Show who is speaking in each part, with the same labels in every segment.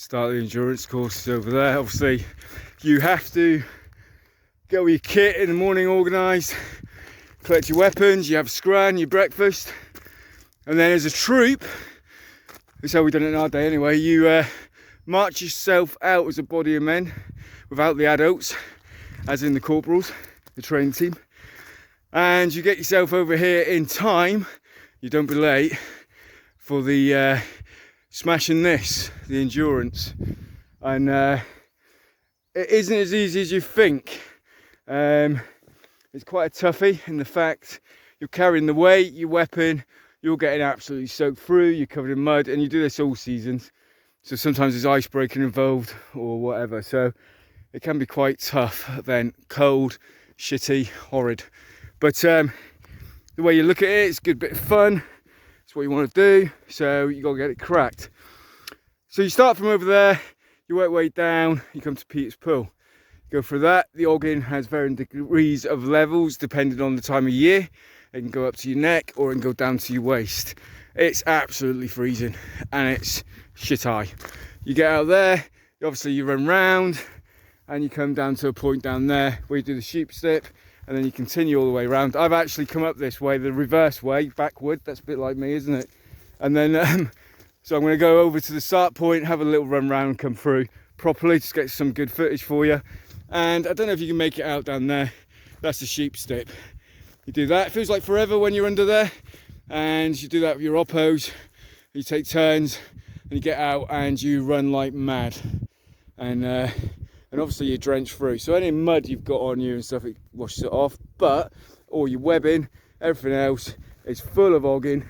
Speaker 1: start the endurance courses over there. Obviously, you have to get all your kit in the morning organised, collect your weapons, you have a scran, your breakfast, and then as a troop, that's how we done it in our day anyway, you march yourself out as a body of men without the adults, as in the corporals, the training team, and you get yourself over here in time. You don't be late for the smashing this, the endurance. And it isn't as easy as you think. It's quite a toughie in the fact you're carrying the weight, your weapon, you're getting absolutely soaked through, you're covered in mud, and you do this all seasons. So sometimes there's ice breaking involved or whatever. So it can be quite tough then, cold, shitty, horrid. But the way you look at it, it's a good bit of fun. It's what you want to do, so you got to get it cracked. So you start from over there, you work way down, you come to Peter's Pool. Go through that. The Ogden has varying degrees of levels depending on the time of year. It can go up to your neck or it can go down to your waist. It's absolutely freezing and it's shit high. You get out there, obviously you run round and you come down to a point down there where you do the sheep step, and then you continue all the way around. I've actually come up this way, the reverse way, backward. That's a bit like me, isn't it? And then, so I'm going to go over to the start point, have a little run round, come through properly, just get some good footage for you. And I don't know if you can make it out down there. That's the sheep step. You do that. It feels like forever when you're under there. And you do that with your oppos. You take turns and you get out and you run like mad. And obviously you drench through. So any mud you've got on you and stuff, it washes it off. But all your webbing, everything else is full of ogging.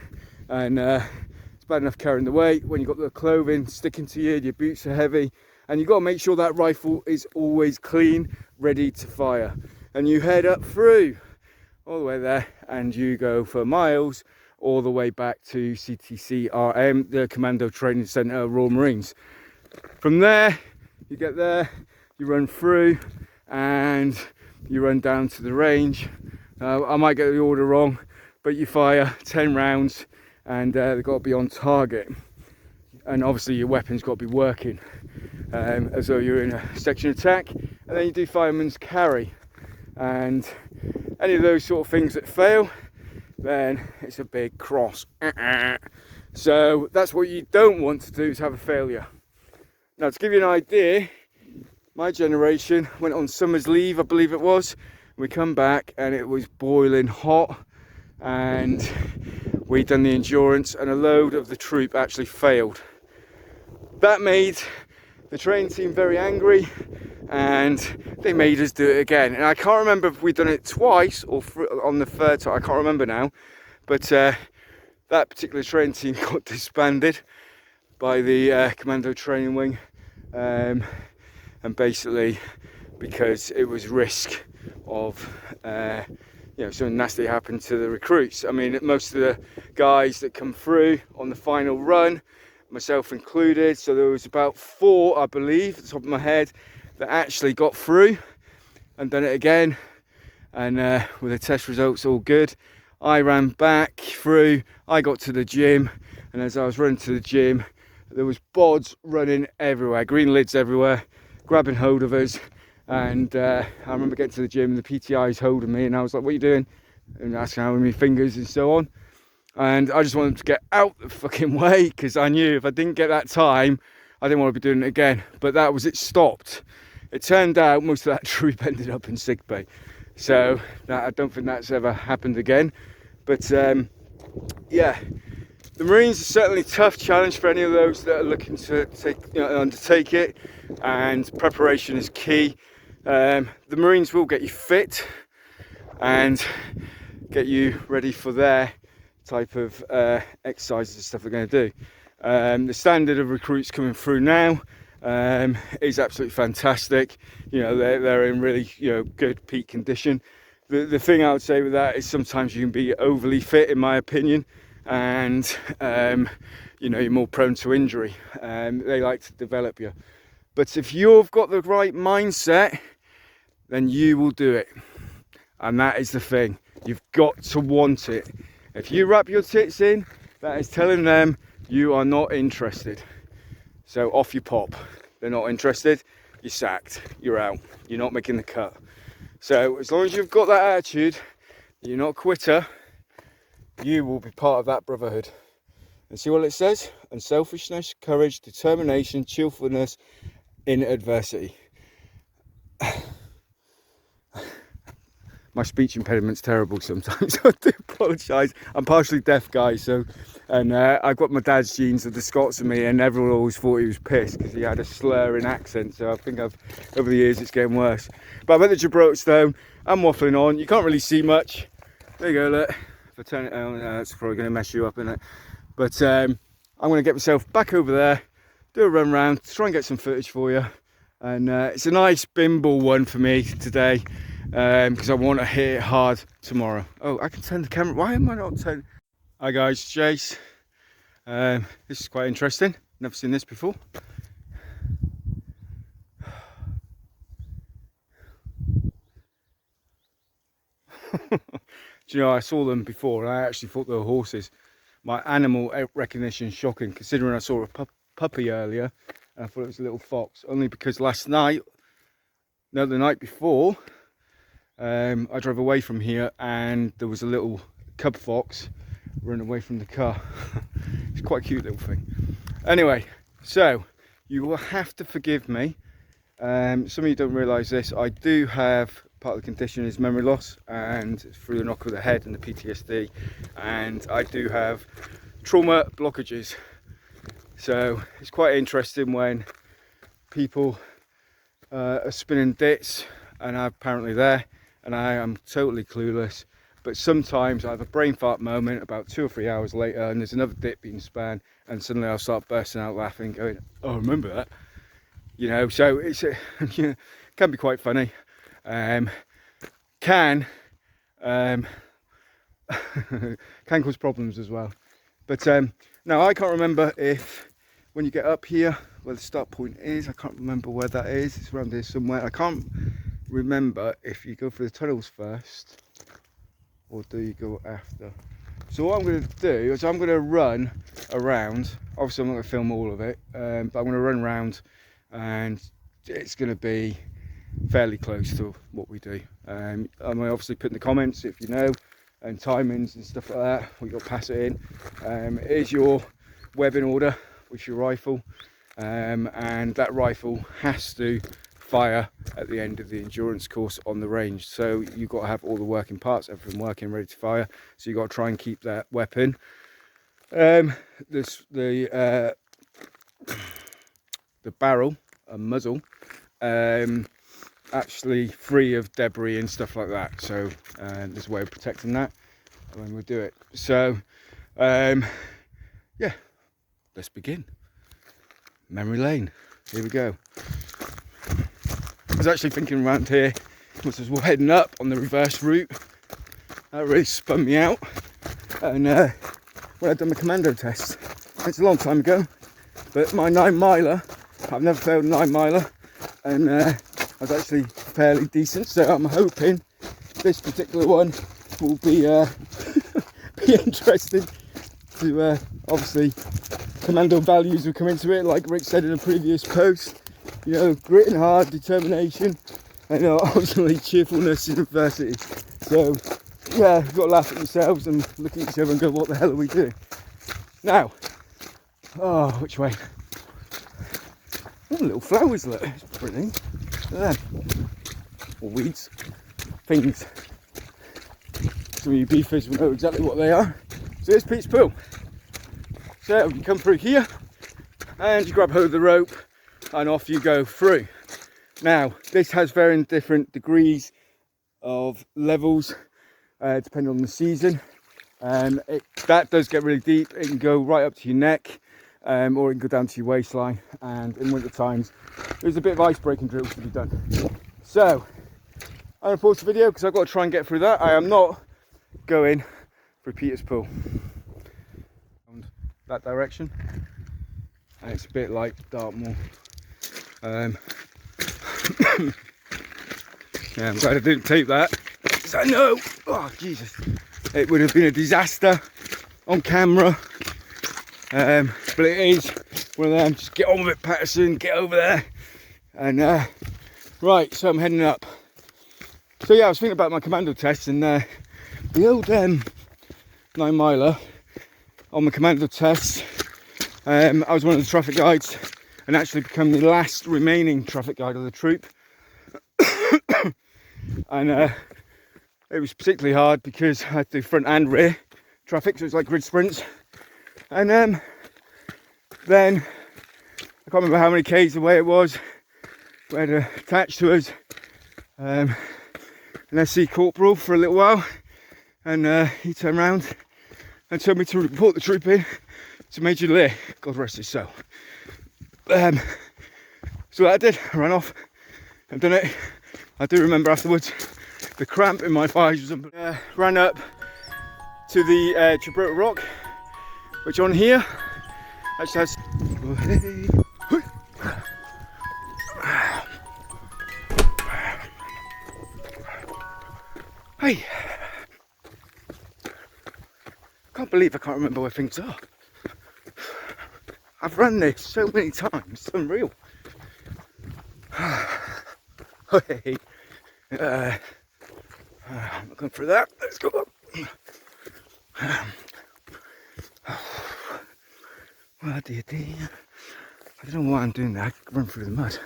Speaker 1: And it's bad enough carrying the weight. When you've got the clothing sticking to you, your boots are heavy. And you've got to make sure that rifle is always clean, ready to fire. And you head up through all the way there and you go for miles all the way back to CTCRM, the Commando Training Centre, Royal Marines. From there, you get there, you run through and you run down to the range. I might get the order wrong, but you fire 10 rounds and they've got to be on target. And obviously your weapon's got to be working as though you're in a section attack. And then you do fireman's carry. And any of those sort of things that fail, then it's a big cross. So that's what you don't want to do, is have a failure. Now to give you an idea, my generation went on summer's leave, I believe it was. We come back and it was boiling hot and we'd done the endurance and a load of the troop actually failed. That made the training team very angry and they made us do it again. And I can't remember if we'd done it twice or on the third time, I can't remember now. But that particular training team got disbanded by the Commando training wing. And basically because it was risk of something nasty happened to the recruits. I mean, most of the guys that come through on the final run, myself included, so there was about 4, I believe, at the top of my head, that actually got through and done it again, and with the test results all good. I ran back through, I got to the gym, and as I was running to the gym, there was bods running everywhere, green lids everywhere, grabbing hold of us. And I remember getting to the gym and the PTI's holding me and I was like, what are you doing? And asking how many fingers and so on. And I just wanted to get out the fucking way because I knew if I didn't get that time, I didn't want to be doing it again. But that was it, stopped. It turned out most of that troop ended up in sickbay. So I don't think that's ever happened again. But yeah, the Marines are certainly a tough challenge for any of those that are looking to undertake it. And preparation is key. The Marines will get you fit and get you ready for their type of exercises and stuff they're going to do. The standard of recruits coming through now is absolutely fantastic. They're in really good peak condition. The thing I would say with that is sometimes you can be overly fit, in my opinion, and you're more prone to injury. They like to develop you. But if you've got the right mindset, then you will do it. And that is the thing. You've got to want it. If you wrap your tits in, that is telling them you are not interested. So off you pop. They're not interested, you're sacked, you're out, you're not making the cut. So as long as you've got that attitude, you're not a quitter, you will be part of that brotherhood. And see what it says? Unselfishness, courage, determination, cheerfulness in adversity. My speech impediment's terrible sometimes. I do apologise. I'm partially deaf, guys. So, and I've got my dad's genes of the Scots in me, and everyone always thought he was pissed because he had a slurring accent. So I think over the years it's getting worse. But I'm at the Gibraltar Stone. I'm waffling on. You can't really see much. There you go. Look. If I turn it on, that's probably going to mess you up, isn't it? But I'm going to get myself back over there, do a run round, try and get some footage for you. And it's a nice bimble one for me today. Because I want to hit it hard tomorrow. Oh, I can turn the camera. Why am I not turning? Hi guys, Jase. This is quite interesting. Never seen this before. Do you know, I saw them before and I actually thought they were horses. My animal recognition is shocking, considering I saw a puppy earlier and I thought it was a little fox. Only because last night, no, the night before, I drove away from here and there was a little cub fox running away from the car. It's quite a cute little thing. Anyway, so you will have to forgive me. Some of you don't realise this. I do have part of the condition is memory loss, and through the knock of the head and the PTSD, and I do have trauma blockages. So it's quite interesting when people are spinning dits and I'm apparently there and I am totally clueless. But sometimes I have a brain fart moment about 2 or 3 hours later and there's another dip being spun and suddenly I'll start bursting out laughing, going, oh, I remember that. You know, so it's you know, can be quite funny. Can cause problems as well. But now I can't remember if when you get up here where the start point is, I can't remember where that is. It's around here somewhere. I can't remember if you go through the tunnels first or do you go after. So what I'm going to do is I'm going to run around. Obviously I'm not going to film all of it, but I'm going to run around and it's going to be fairly close to what we do. I may obviously put in the comments if you know, and timings and stuff like that, we got to pass it in. Here's your webbing order with your rifle, and that rifle has to fire at the end of the endurance course on the range. So you've got to have all the working parts, everything working, ready to fire. So you've got to try and keep that weapon, the barrel and muzzle, actually free of debris and stuff like that. So there's a way of protecting that when we do it. So yeah, let's begin. Memory lane, here we go. I was actually thinking around here, was as well heading up on the reverse route. That really spun me out. And when I'd done my Commando test, it's a long time ago, but my 9 miler, I've never failed a 9 miler, and I was actually fairly decent. So I'm hoping this particular one will be be interesting. To obviously, Commando values will come into it, like Rick said in a previous post. You know, grit and hard, determination, and obviously cheerfulness in adversity. So yeah, you've got to laugh at yourselves and look at each other and go, what the hell are we doing? Now, oh, which way? Oh, little flowers, look, it's pretty. Look at them. Or weeds, things. Some of you beefers will know exactly what they are. So here's Pete's Pool. So you come through here and you grab hold of the rope and off you go through. Now this has varying different degrees of levels depending on the season. That does get really deep. It can go right up to your neck, or it can go down to your waistline, and in winter times there's a bit of ice breaking drills to be done. So I'm going to pause the video because I've got to try and get through that. I am not going for Peter's Pool. That direction, and it's a bit like Dartmoor. Yeah, I'm glad I didn't tape that. So no, oh Jesus, it would have been a disaster on camera. But it is one of them, just get on with it, Paterson, get over there. And right, so I'm heading up. So yeah, I was thinking about my Commando test, and the old 9 miler on the Commando test, I was one of the traffic guides and actually become the last remaining traffic guide of the troop. And it was particularly hard because I had to do front and rear traffic, so it was like grid sprints. And then I can't remember how many k's away it was, we had attached to us an SC corporal for a little while, and he turned around and told me to report the troop in to Major Lear, God rest his soul. So I did, I ran off, I've done it. I do remember afterwards the cramp in my thighs was ran up to the Gibraltar Rock, which on here actually has hey, can't believe I can't remember where things are. I've run this so many times, it's unreal. Hey, I'm not going through that, let's go up. Oh dear, dear. I don't know why I'm doing that, I could run through the mud.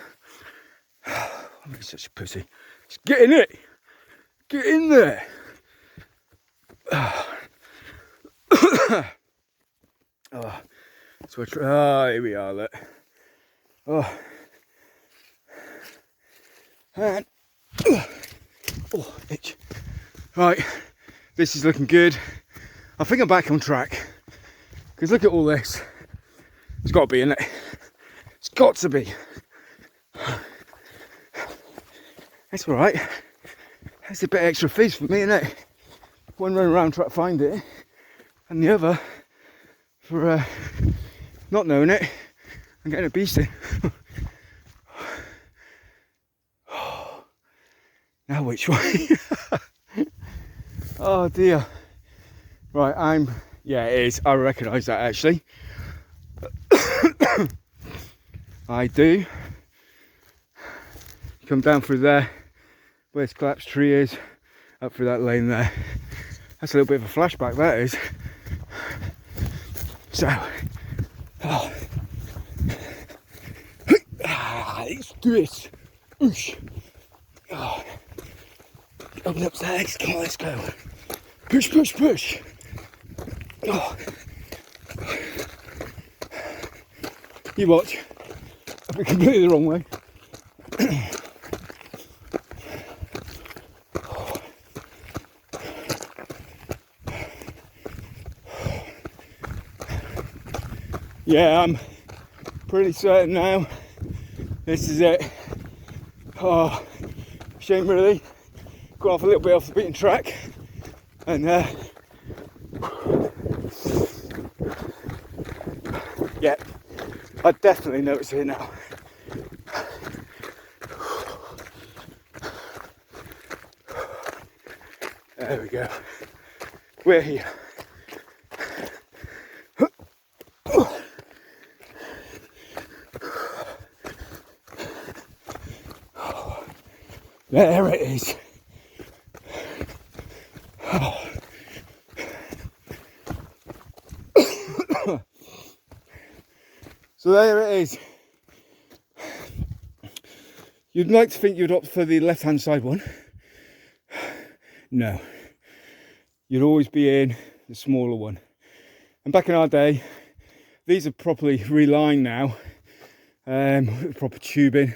Speaker 1: I'm being such a pussy. Just get in it! Get in there! Oh, so here we are, look. Oh. And, oh, itch. Right, this is looking good. I think I'm back on track. Because look at all this. It's got to be in it. It's got to be. That's alright. That's a bit extra fizz for me, isn't it? One run around trying to find it, and the other for not knowing it and getting a beast in. Now which way? Oh dear. Right, yeah, it is. I recognise that actually. I do. Come down through there, where this collapsed tree is, up through that lane there. That's a little bit of a flashback, that is. So, oh. Let's do it. Oosh. Oh. Open up the legs, come on, let's go. Push, push, push. Oh. You watch. I'll be completely the wrong way. Yeah, I'm pretty certain now this is it. Oh, shame really. Got off a little bit off the beaten track, and yeah, I definitely notice it now. There we go. We're here. There it is. Oh. So there it is. You'd like to think you'd opt for the left-hand side one. No. You'd always be in the smaller one. And back in our day, these are properly relined now, with proper tubing.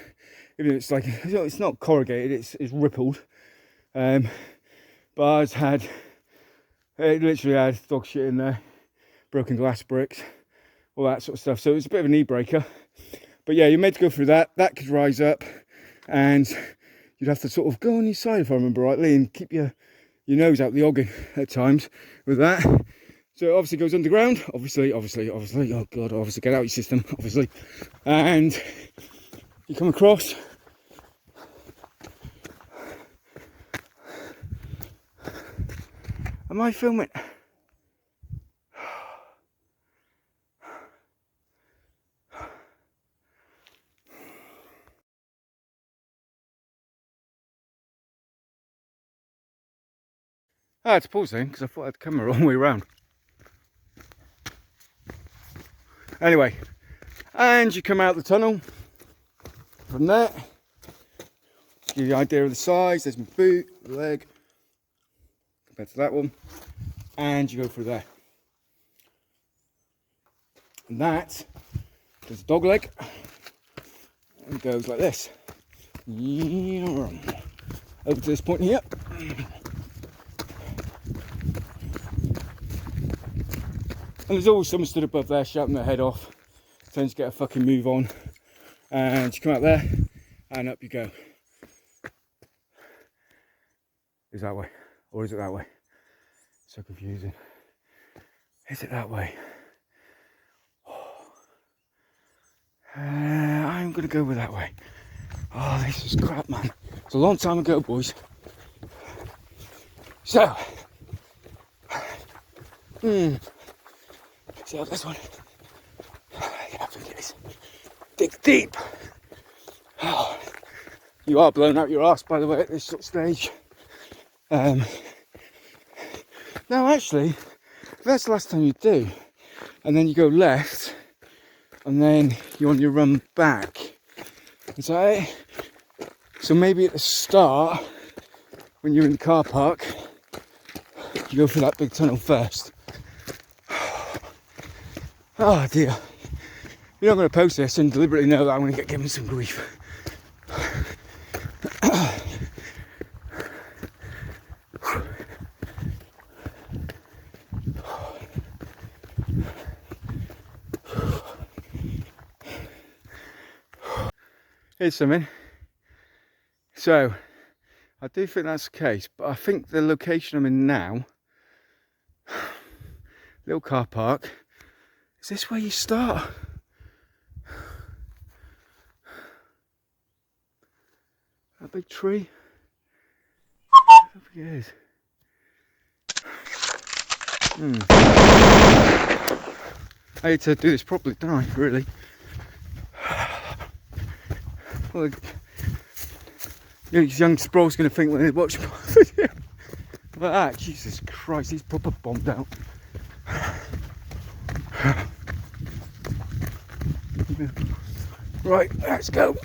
Speaker 1: Even if it's like, it's not corrugated, it's rippled. But ours it literally had dog shit in there, broken glass bricks, all that sort of stuff. So it was a bit of a knee breaker. But yeah, you're made to go through that. That could rise up, and you'd have to sort of go on your side, if I remember rightly, and keep your nose out the organ at times with that. So it obviously goes underground, obviously, oh God, obviously get out your system, obviously. And you come across. Am I filming? I had to pause then because I thought I'd come the wrong way around. Anyway, and you come out the tunnel from there. Give you an idea of the size. There's my boot, leg, compared to that one. And you go through there. And that is a dog leg. And it goes like this. Over to this point here. And there's always someone stood above there shouting their head off, telling you to get a fucking move on. And you come out there, and up you go. Is that way? Or is it that way? So confusing. Is it that way? I'm going to go with that way. Oh, this is crap, man. It's a long time ago, boys. So, see how this one? Yeah, I think it is. Dig deep. Oh, you are blowing out your arse, by the way, at this sort of stage. Now, actually, if that's the last time you do, and then you go left, and then you're on your run back. Is that it? So maybe at the start, when you're in the car park, you go through that big tunnel first. Oh dear. You know I'm going to post this and deliberately know that I'm going to get given some grief. Here's something. So, I do think that's the case, but I think the location I'm in now, little car park, is this where you start? That big tree? I don't think it is. I need to do this properly, don't I? Really? Well, these young sprawls going to think when they watch my video like that. Jesus Christ, he's proper bombed out. Right, let's go.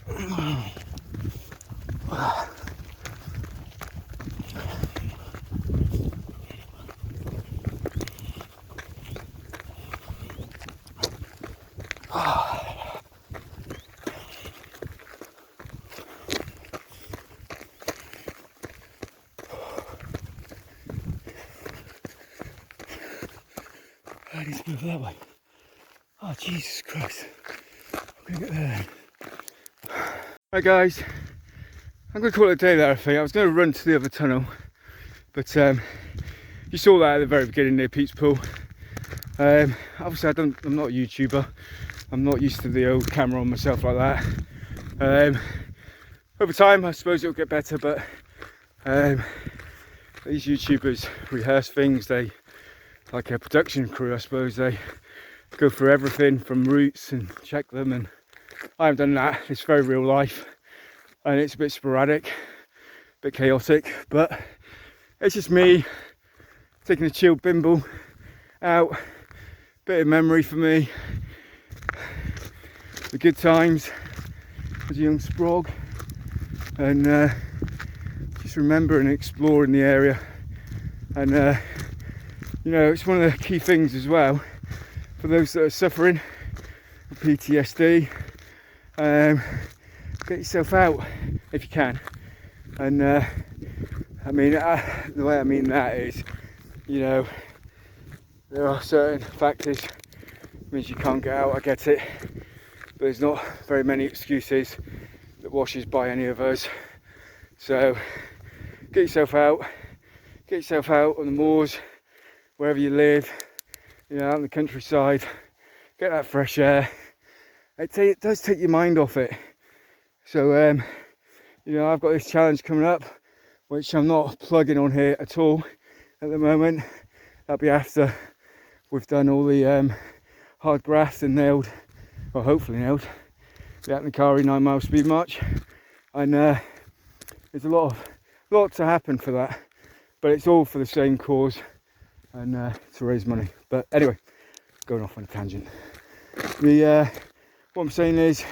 Speaker 1: I need to move that way. Oh, Jesus Christ. I'm going to get there. Right, guys. I'm going to call it a day there, I think. I was going to run to the other tunnel. But you saw that at the very beginning near Pete's Pool. Obviously, I'm not a YouTuber. I'm not used to the old camera on myself like that. Over time, I suppose it'll get better. But these YouTubers rehearse things. They like a production crew, I suppose. They go through everything from routes and check them, and I haven't done that. It's very real life, and it's a bit sporadic, a bit chaotic, but it's just me taking a chilled bimble out, bit of memory for me, the good times as a young sprog, and just remembering and exploring the area. And you know, it's one of the key things as well for those that are suffering with PTSD. Get yourself out if you can. And I mean, the way I mean that is, you know, there are certain factors that means you can't get out. I get it, but there's not very many excuses that washes by any of us. So get yourself out on the moors, wherever you live, you know, out in the countryside, get that fresh air. It does take your mind off it. So, you know, I've got this challenge coming up, which I'm not plugging on here at all at the moment. That'll be after we've done all the hard graft and nailed, or hopefully nailed, the Atnikari 9 mile speed march. And there's a lot to happen for that. but it's all for the same cause and to raise money. But anyway, going off on a tangent. What I'm saying is,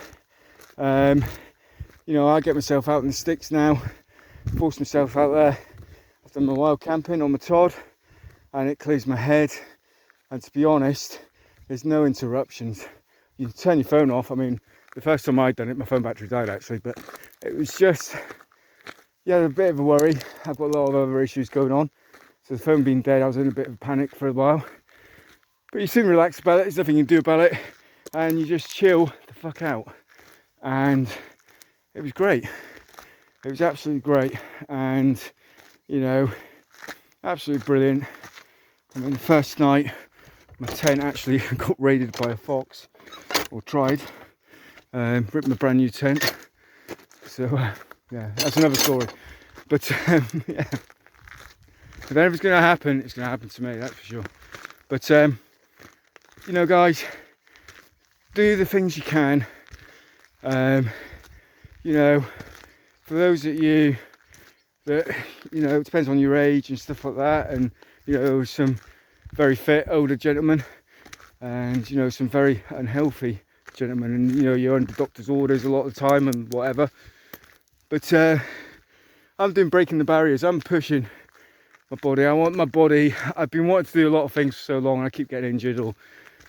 Speaker 1: you know, I get myself out in the sticks now, force myself out there. I've done my wild camping on my Todd, and it clears my head. And to be honest, there's no interruptions. You can turn your phone off. I mean, the first time I'd done it, my phone battery died actually, but it was just, yeah, a bit of a worry. I've got a lot of other issues going on. So the phone being dead, I was in a bit of a panic for a while. But you soon relax about it, there's nothing you can do about it. And you just chill the fuck out. And it was great. It was absolutely great. And, you know, absolutely brilliant. I mean, the first night, my tent actually got raided by a fox, or tried. Ripped my brand new tent. So, yeah, that's another story. But, yeah. If anything's going to happen, it's going to happen to me, that's for sure. But, you know, guys, do the things you can. You know, for those of you that, you know, it depends on your age and stuff like that. And, you know, some very fit older gentlemen and, you know, some very unhealthy gentlemen. And, you know, you're under doctor's orders a lot of the time and whatever. But I'm doing breaking the barriers. I'm pushing my body. I want my body. I've been wanting to do a lot of things for so long, and I keep getting injured or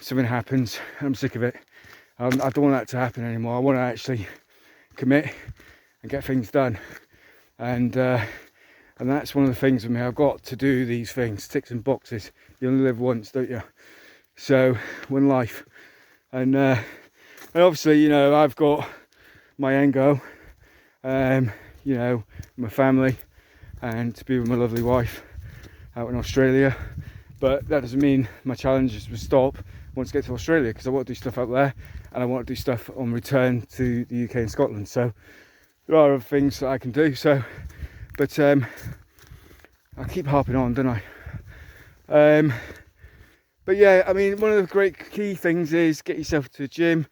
Speaker 1: something happens. I'm sick of it. I don't want that to happen anymore. I want to actually commit and get things done. And that's one of the things with me. I've got to do these things, tick some boxes. You only live once, don't you? So one life. And obviously, you know, I've got my end goal. You know, my family, and to be with my lovely wife out in Australia. But that doesn't mean my challenges will stop once I get to Australia, because I want to do stuff out there and I want to do stuff on return to the UK and Scotland. So there are other things that I can do. So, but I keep harping on, don't I? But yeah, I mean, one of the great key things is get yourself to the gym.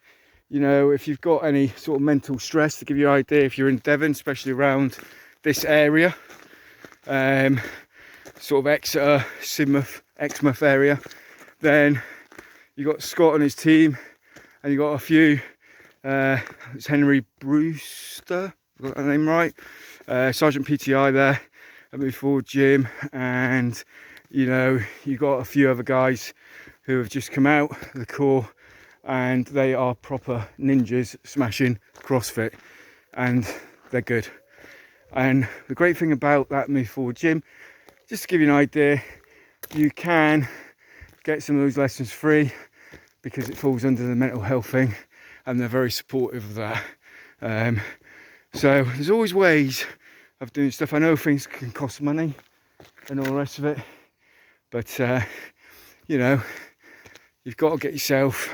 Speaker 1: You know, if you've got any sort of mental stress, to give you an idea, if you're in Devon, especially around this area, sort of Exeter, Sidmouth, Exmouth area, then you got Scott and his team, and you got a few. It's Henry Brewster, got that name right? Sergeant PTI there at Move Forward Gym, and you know, you got a few other guys who have just come out of the Corps, and they are proper ninjas smashing CrossFit, and they're good. And the great thing about that Move Forward Gym, just to give you an idea, you can get some of those lessons free because it falls under the mental health thing, and they're very supportive of that. So there's always ways of doing stuff. I know things can cost money and all the rest of it, but you know, you've got to get yourself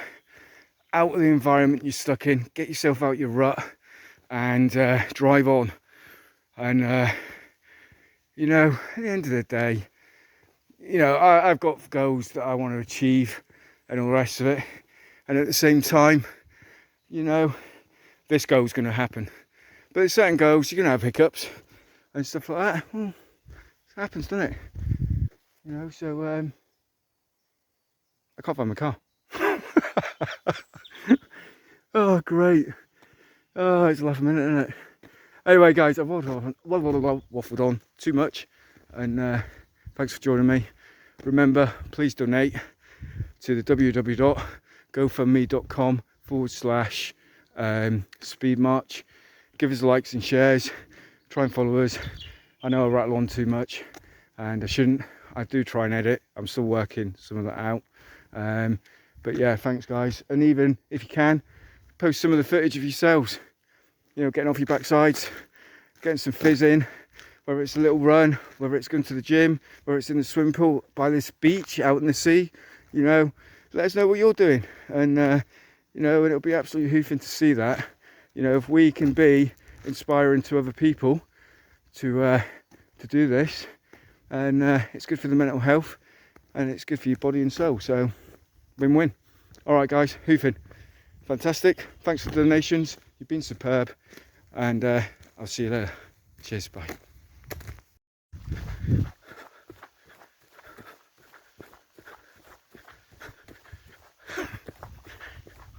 Speaker 1: out of the environment you're stuck in, get yourself out your rut, and drive on. And you know, at the end of the day, you know, I've got goals that I want to achieve and all the rest of it, and at the same time, you know, this goal's going to happen. But there's certain goals, you're going to have hiccups and stuff like that. Well, it happens, doesn't it? You know, so I can't find my car. Oh, great. Oh, it's a laugh a minute, isn't it? Anyway, guys, I've waffled on too much, and thanks for joining me. Remember, please donate to the www.gofundme.com/speed march. Give us likes and shares. Try and follow us. I know I rattle on too much, and I shouldn't. I do try and edit. I'm still working some of that out. But yeah, thanks, guys. And even if you can, post some of the footage of yourselves. You know, getting off your backsides, getting some fizz in, whether it's a little run, whether it's going to the gym, whether it's in the swimming pool, by this beach, out in the sea. You know, let us know what you're doing. And, you know, and it'll be absolutely hoofing to see that. You know, if we can be inspiring to other people to do this, and it's good for the mental health, and it's good for your body and soul. So, win-win. All right, guys, hoofing. Fantastic. Thanks for the donations. You've been superb, and I'll see you later. Cheers, bye.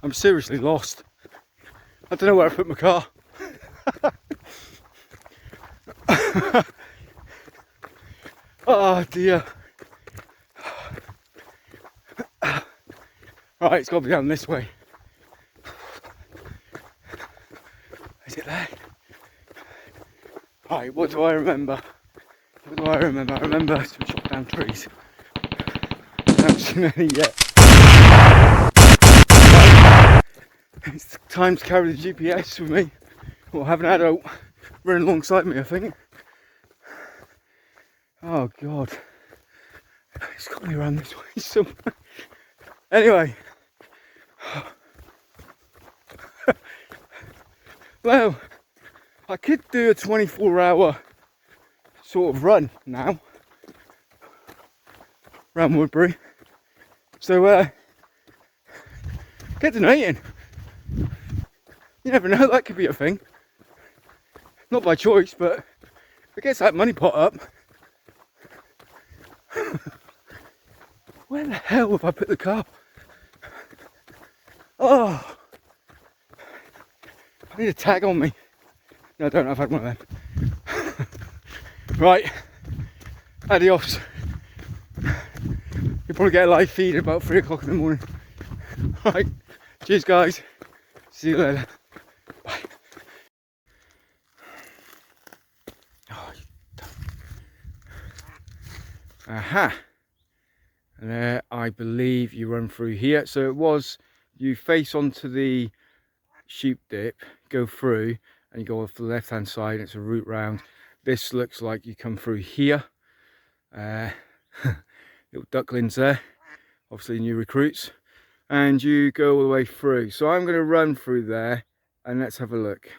Speaker 1: I'm seriously lost. I don't know where I put my car. Oh dear. Right, it's got to be down this way. Is it there? Right, what do I remember? What do I remember? I remember some chopped down trees. I haven't seen any yet. Right. It's time to carry the GPS with me. Or have an adult running alongside me, I think. Oh God. It's got to be around this way somewhere. Anyway. Well, I could do a 24-hour sort of run now around Woodbury. So get donating. You never know, that could be a thing. Not by choice, but if it gets that money pot up. Where the hell have I put the car? Oh, I need a tag on me. No, I don't. I've had one of them. Right, adios. You'll probably get a live feed at about 3 o'clock in the morning. Right, cheers guys. See you later. Bye. Oh, aha. And I believe you run through here. So it was, you face onto the sheep dip, go through, and you go off the left hand side. It's a route round. This looks like you come through here. Little ducklings there, obviously new recruits, and you go all the way through. So I'm going to run through there and let's have a look.